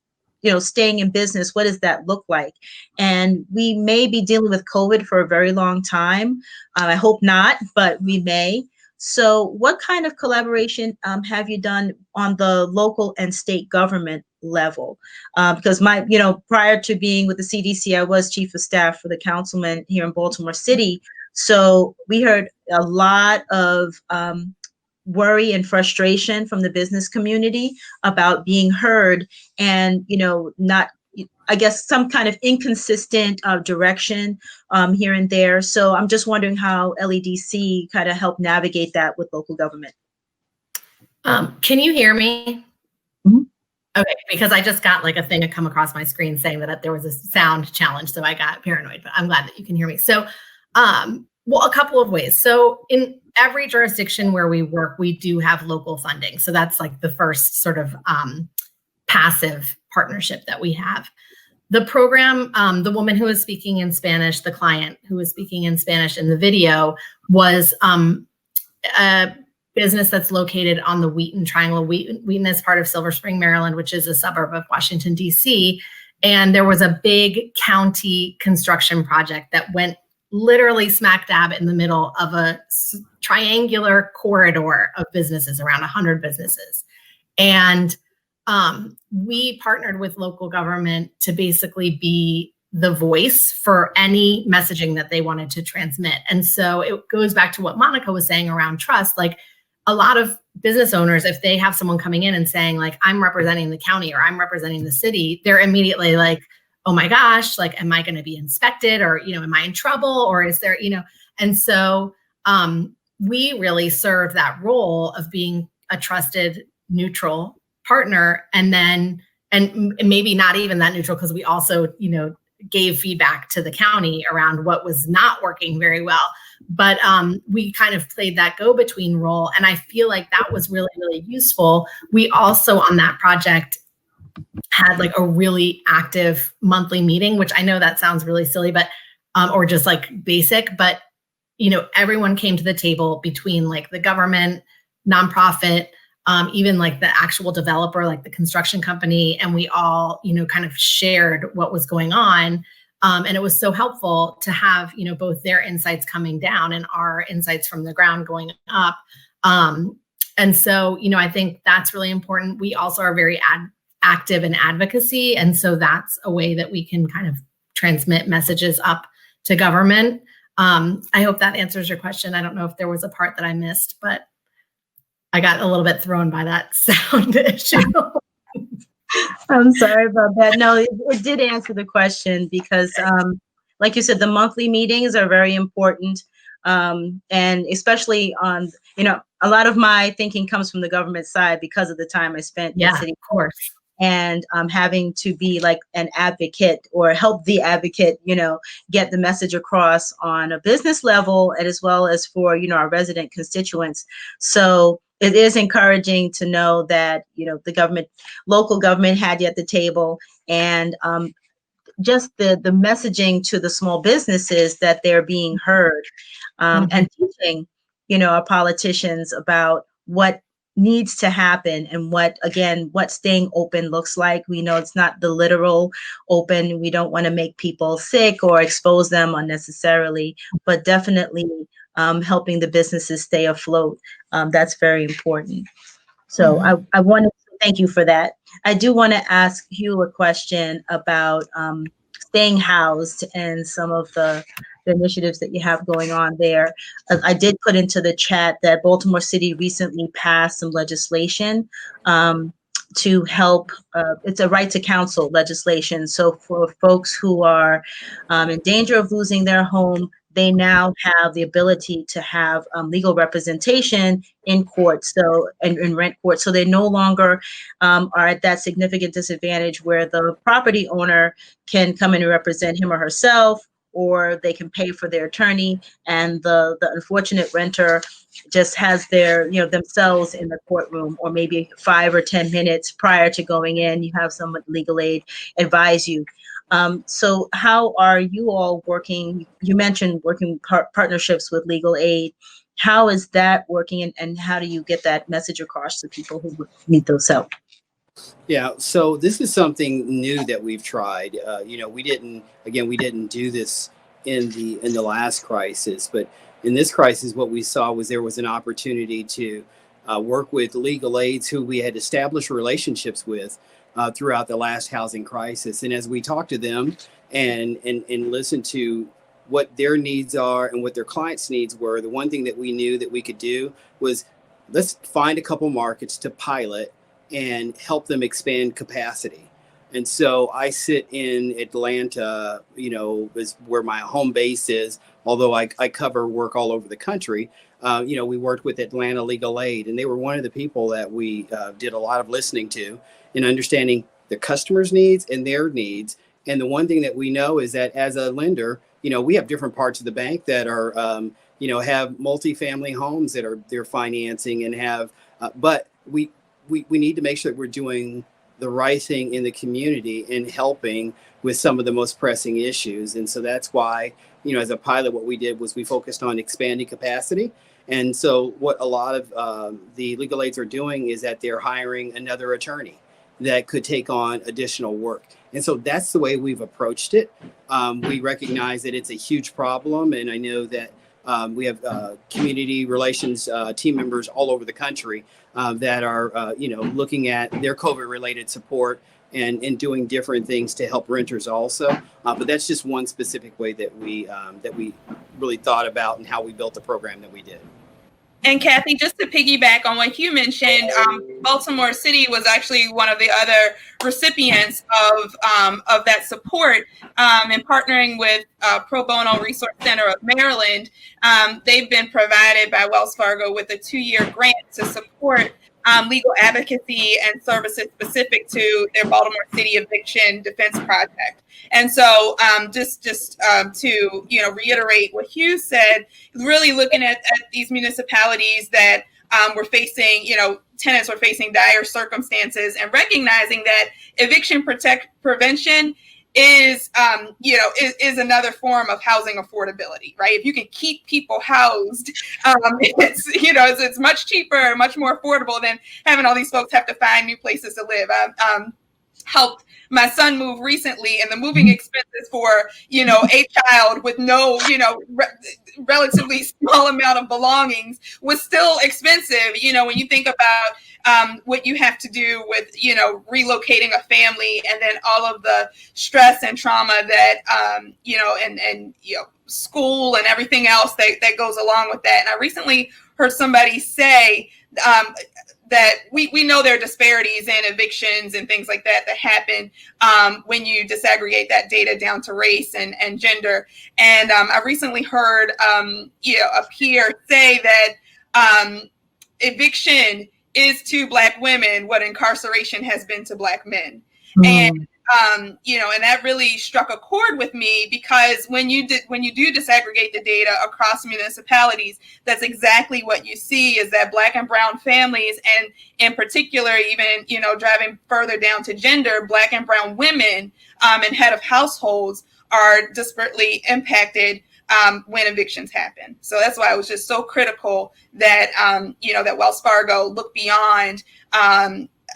S1: staying in business, what does that look like? And we may be dealing with COVID for a very long time. I hope not, but we may. So what kind of collaboration have you done on the local and state government level? Because prior to being with the CDC, I was chief of staff for the councilman here in Baltimore City. So we heard a lot of worry and frustration from the business community about being heard and, not, I guess, some kind of inconsistent direction here and there. So I'm just wondering how LEDC kind of helped navigate that with local government.
S5: Can you hear me?
S1: Mhm.
S5: Okay, because I just got like a thing to come across my screen saying that there was a sound challenge, so I got paranoid, but I'm glad that you can hear me. So, well, a couple of ways. So in every jurisdiction where we work, we do have local funding. So that's like the first sort of passive partnership that we have. The program, the woman who was speaking in Spanish, the client who was speaking in Spanish in the video was a business that's located on the Wheaton Triangle. Wheaton is part of Silver Spring, Maryland, which is a suburb of Washington, D.C. And there was a big county construction project that went literally smack dab in the middle of a triangular corridor of businesses, around 100 businesses. And we partnered with local government to basically be the voice for any messaging that they wanted to transmit. And so it goes back to what Monica was saying around trust. Like a lot of business owners, if they have someone coming in and saying like, I'm representing the county or I'm representing the city, they're immediately like, oh my gosh, like, am I going to be inspected or, am I in trouble or is there, and so we really serve that role of being a trusted, neutral partner. And then, and maybe not even that neutral, because we also, gave feedback to the county around what was not working very well. But we kind of played that go-between role. And I feel like that was really, really useful. We also on that project had like a really active monthly meeting, which I know that sounds really silly, but, or just like basic, but, everyone came to the table between like the government, nonprofit, even like the actual developer, like the construction company. And we all, kind of shared what was going on. And it was so helpful to have, both their insights coming down and our insights from the ground going up. And so, I think that's really important. We also are very active in advocacy. And so that's a way that we can kind of transmit messages up to government. I hope that answers your question. I don't know if there was a part that I missed, but I got a little bit thrown by that sound issue.
S1: I'm sorry about that. No, it did answer the question because, like you said, the monthly meetings are very important. And especially on, a lot of my thinking comes from the government side because of the time I spent in city.
S5: Of course.
S1: And having to be like an advocate or help the advocate, get the message across on a business level and as well as for, our resident constituents. So it is encouraging to know that, the local government had you at the table and just the messaging to the small businesses that they're being heard and teaching, our politicians about what needs to happen and what staying open looks like. We know it's not the literal open. We don't want to make people sick or expose them unnecessarily, but definitely helping the businesses stay afloat. That's very important. So I want to thank you for that. I do want to ask Hugh a question about staying housed and some of the initiatives that you have going on there. I did put into the chat that Baltimore City recently passed some legislation to help. It's a right to counsel legislation. So for folks who are in danger of losing their home, they now have the ability to have legal representation in court, and in rent court. So they no longer are at that significant disadvantage where the property owner can come in and represent him or herself, or they can pay for their attorney, and the unfortunate renter just has their, themselves in the courtroom, or maybe 5 or 10 minutes prior to going in, you have someone legal aid advise you. So how are you all working? You mentioned working partnerships with legal aid. How is that working, and how do you get that message across to people who would need those help?
S3: Yeah, so this is something new that we've tried. We didn't do this in the last crisis, but in this crisis, what we saw was there was an opportunity to work with legal aids who we had established relationships with throughout the last housing crisis. And as we talked to them and listened to what their needs are and what their clients' needs were, the one thing that we knew that we could do was let's find a couple markets to pilot and help them expand capacity. And so I sit in Atlanta, is where my home base is, although I cover work all over the country. We worked with Atlanta Legal Aid, and they were one of the people that we did a lot of listening to and understanding the customer's needs and their needs. And the one thing that we know is that as a lender, we have different parts of the bank that are, have multifamily homes that they're financing and have, but we need to make sure that we're doing the right thing in the community and helping with some of the most pressing issues. And so that's why, as a pilot, what we did was we focused on expanding capacity. And so what a lot of the legal aids are doing is that they're hiring another attorney that could take on additional work. And so that's the way we've approached it. We recognize that it's a huge problem. And I know that we have community relations team members all over the country that are, looking at their COVID-related support and doing different things to help renters also. But that's just one specific way that we really thought about and how we built the program that we did.
S4: And Kathy, just to piggyback on what you mentioned, Baltimore City was actually one of the other recipients of that support, and partnering with Pro Bono Resource Center of Maryland. They've been provided by Wells Fargo with a 2-year grant to support legal advocacy and services specific to their Baltimore City eviction defense project. And so just to reiterate what Hugh said, really looking at these municipalities that were facing, tenants were facing dire circumstances, and recognizing that eviction prevention is another form of housing affordability, right? If you can keep people housed, it's much cheaper, much more affordable than having all these folks have to find new places to live. Helped my son move recently, and the moving expenses for a child with no relatively small amount of belongings was still expensive. When you think about what you have to do with relocating a family, and then all of the stress and trauma that and school and everything else that goes along with that. And I recently heard somebody say that we know there are disparities in evictions and things like that happen when you disaggregate that data down to race and gender. And I recently heard a peer say that eviction is to Black women what incarceration has been to Black men. And and that really struck a chord with me, because when you do disaggregate the data across municipalities, that's exactly what you see, is that Black and brown families, and in particular, even driving further down to gender, Black and brown women and head of households are disparately impacted when evictions happen. So that's why it was just so critical that that Wells Fargo look beyond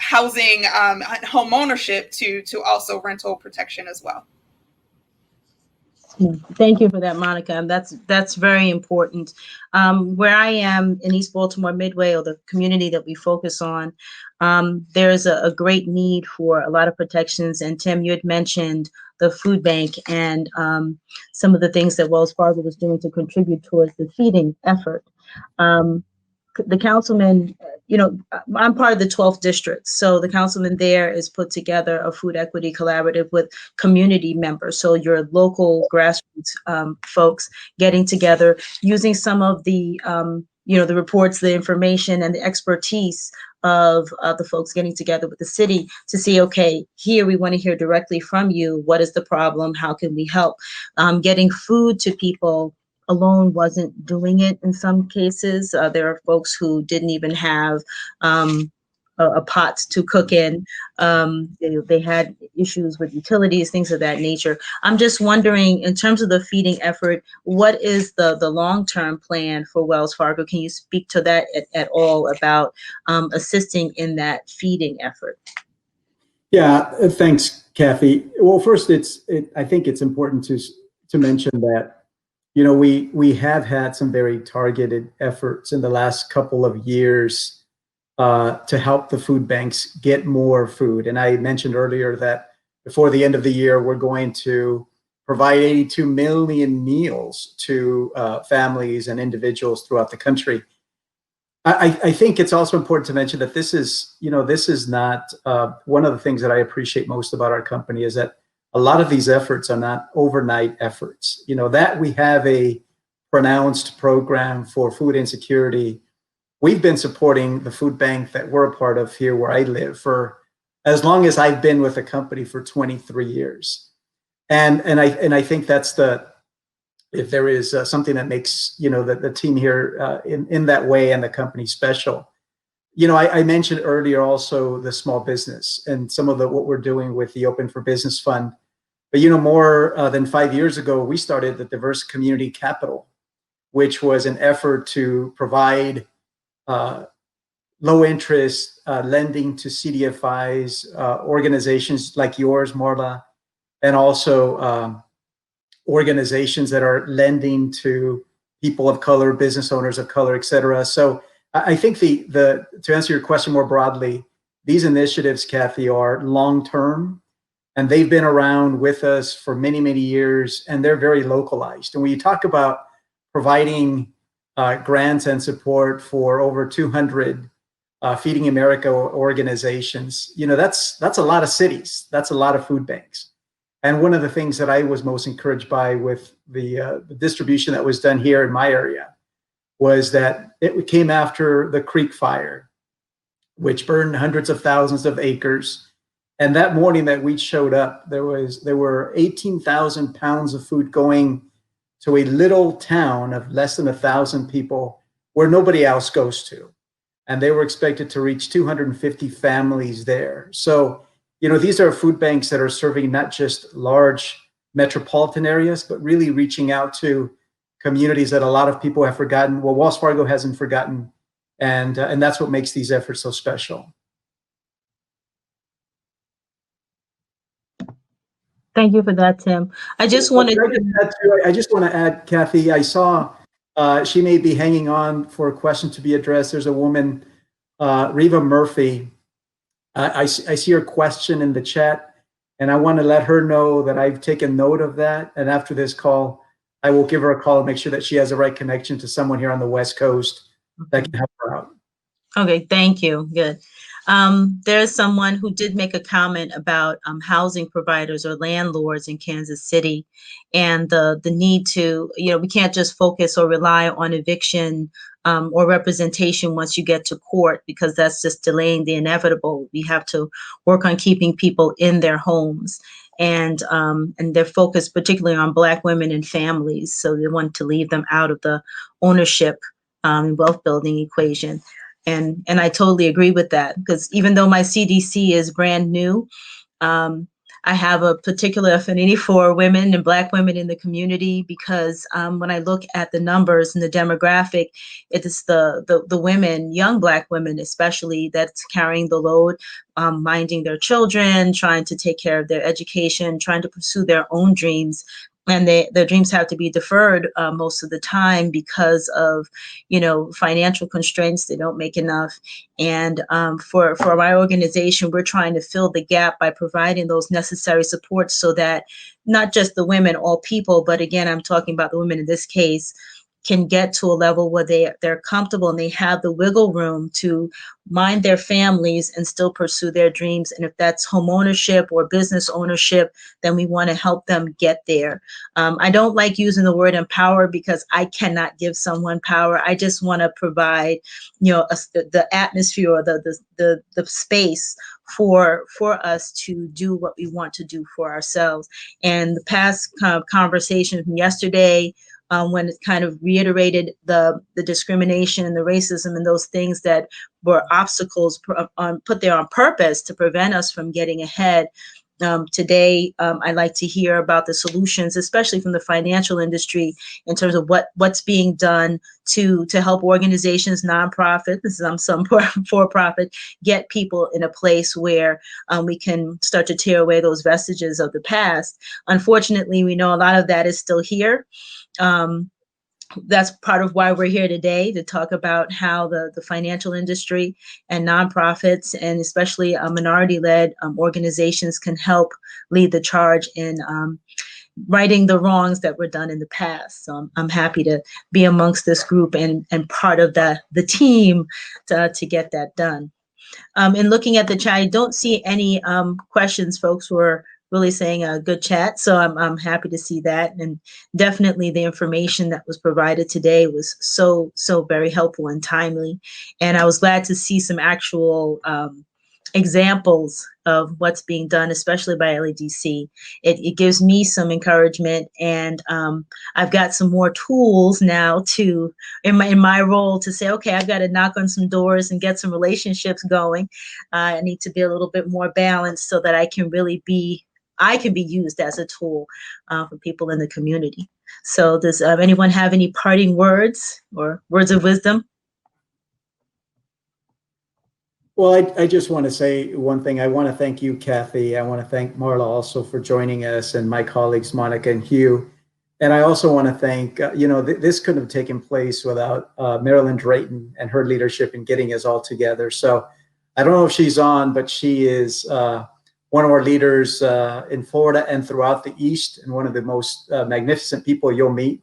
S4: housing, home ownership to also rental protection as well.
S1: Thank you for that, Monica. And that's very important. Where I am in East Baltimore Midway, or the community that we focus on, there's a great need for a lot of protections. And Tim, you had mentioned the food bank and some of the things that Wells Fargo was doing to contribute towards the feeding effort. The councilman, I'm part of the 12th district. So the councilman there is put together a food equity collaborative with community members. So your local grassroots folks getting together, using some of the, the reports, the information, and the expertise of the folks getting together with the city to see, okay, here we want to hear directly from you. What is the problem? How can we help? Getting food to people alone wasn't doing it in some cases. There are folks who didn't even have a pot to cook in. They had issues with utilities, things of that nature. I'm just wondering, in terms of the feeding effort, what is the long-term plan for Wells Fargo? Can you speak to that at all about assisting in that feeding effort?
S2: Yeah, thanks, Kathy. Well, first, I think it's important to mention that, we have had some very targeted efforts in the last couple of years to help the food banks get more food. And I mentioned earlier that before the end of the year, we're going to provide 82 million meals to families and individuals throughout the country. I think it's also important to mention that this is not one of the things that I appreciate most about our company is that a lot of these efforts are not overnight efforts. That we have a pronounced program for food insecurity. We've been supporting the food bank that we're a part of here where I live for as long as I've been with the company, for 23 years. And I think that's if there is something that makes the team here in that way and the company special. I mentioned earlier also the small business and some of what we're doing with the Open for Business Fund. But more than 5 years ago, we started the Diverse Community Capital, which was an effort to provide low interest lending to CDFIs, organizations like yours, Marla, and also organizations that are lending to people of color, business owners of color, et cetera. So I think to answer your question more broadly, these initiatives, Kathy, are long-term, and they've been around with us for many, many years, and they're very localized. And when you talk about providing grants and support for over 200 Feeding America organizations, that's a lot of cities. That's a lot of food banks. And one of the things that I was most encouraged by with the distribution that was done here in my area was that it came after the Creek Fire, which burned hundreds of thousands of acres. And that morning that we showed up, there were 18,000 pounds of food going to a little town of less than 1,000 people where nobody else goes to. And they were expected to reach 250 families there. So, these are food banks that are serving not just large metropolitan areas, but really reaching out to communities that a lot of people have forgotten. Well, Wells Fargo hasn't forgotten. And that's what makes these efforts so special.
S1: Thank you for that, Tim. I just want
S2: to add, Kathy, I saw she may be hanging on for a question to be addressed. There's a woman, Reva Murphy. I see her question in the chat, and I want to let her know that I've taken note of that. And after this call, I will give her a call and make sure that she has the right connection to someone here on the West Coast that can help her out.
S1: Okay, thank you. Good. There's someone who did make a comment about housing providers or landlords in Kansas City and the need to, we can't just focus or rely on eviction or representation once you get to court, because that's just delaying the inevitable. We have to work on keeping people in their homes. And they're focused particularly on Black women and families. So they want to leave them out of the ownership and wealth building equation. And I totally agree with that, because even though my CDC is brand new, I have a particular affinity for women and Black women in the community, because when I look at the numbers and the demographic, it is the women, young Black women especially, that's carrying the load, minding their children, trying to take care of their education, trying to pursue their own dreams. And their dreams have to be deferred most of the time because of, financial constraints. They don't make enough. And for my organization, we're trying to fill the gap by providing those necessary supports so that not just the women, all people, but again, I'm talking about the women in this case, can get to a level where they're comfortable and they have the wiggle room to mind their families and still pursue their dreams. And if that's home ownership or business ownership, then we want to help them get there. I don't like using the word empower because I cannot give someone power. I just want to provide, the atmosphere or the space for us to do what we want to do for ourselves. And the past conversation from yesterday, when it kind of reiterated the discrimination and the racism and those things that were obstacles put there on purpose to prevent us from getting ahead. Today, I like to hear about the solutions, especially from the financial industry, in terms of what's being done to help organizations, nonprofit, some for-profit, get people in a place where we can start to tear away those vestiges of the past. Unfortunately, we know a lot of that is still here. That's part of why we're here today, to talk about how the financial industry and nonprofits, and especially minority-led organizations, can help lead the charge in righting the wrongs that were done in the past. So I'm happy to be amongst this group and part of the team to get that done. And looking at the chat, I don't see any questions. Folks were really saying a good chat, so I'm happy to see that. And definitely the information that was provided today was so very helpful and timely. And I was glad to see some actual examples of what's being done, especially by LADC. It gives me some encouragement, and I've got some more tools now in my role to say, okay, I've got to knock on some doors and get some relationships going. I need to be a little bit more balanced so that I can be used as a tool for people in the community. So does anyone have any parting words or words of wisdom?
S2: Well, I just want to say one thing. I want to thank you, Kathy. I want to thank Marla also for joining us, and my colleagues, Monica and Hugh. And I also want to thank, this couldn't have taken place without Marilyn Drayton and her leadership in getting us all together. So I don't know if she's on, but she is one of our leaders in Florida and throughout the East, and one of the most magnificent people you'll meet.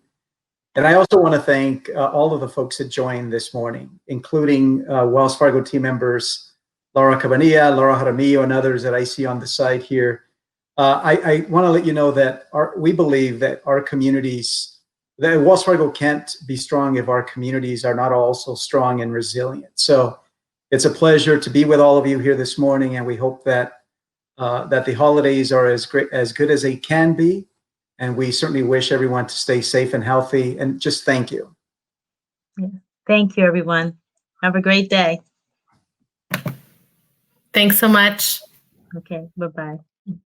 S2: And I also want to thank all of the folks that joined this morning, including Wells Fargo team members, Laura Cabanilla, Laura Jaramillo, and others that I see on the side here. I want to let you know that we believe that our communities, that Wells Fargo can't be strong if our communities are not also strong and resilient. So it's a pleasure to be with all of you here this morning, and we hope that the holidays are as good as they can be. And we certainly wish everyone to stay safe and healthy, and just thank you.
S1: Yeah. Thank you, everyone. Have a great day.
S5: Thanks so much.
S1: Okay, bye-bye.